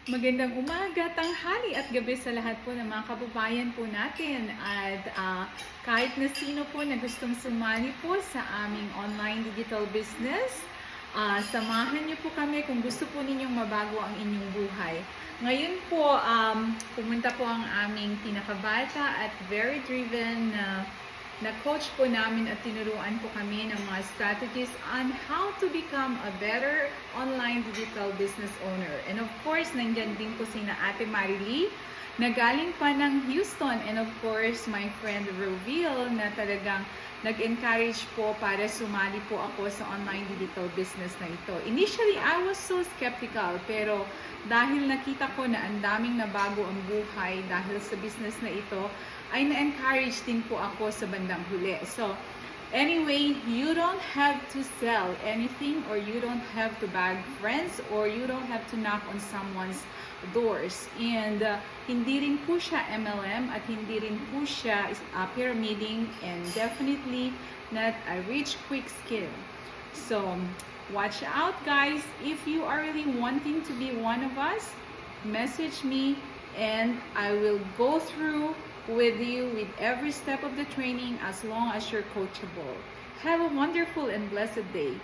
Magandang umaga, tanghali at gabi sa lahat po ng mga kababayan po natin. At kahit na sino po na gustong sumali po sa aming online digital business, samahan niyo po kami kung gusto po ninyong mabago ang inyong buhay. Ngayon po, pumunta po ang aming pinakabata at very driven na coach po namin at tinuruan po kami ng mga strategies on how to become a better online digital business owner. And of course, nandyan din po sina Ate Marilee na galing pa ng Houston, and of course, my friend Roville na talagang nag-encourage po para sumali po ako sa online digital business na ito. Initially, I was so skeptical, pero dahil nakita ko na ang daming nabago ang buhay dahil sa business na ito, ay na-encourage din po ako sa bandang huli. So, anyway, you don't have to sell anything, or you don't have to beg friends, or you don't have to knock on someone's doors. And hindi rin po siya MLM at hindi rin po siya pyramiding, and definitely not a rich quick scheme. So, watch out guys. If you are really wanting to be one of us, message me and I will go through with you with every step of the training as long as you're coachable. Have a wonderful and blessed day.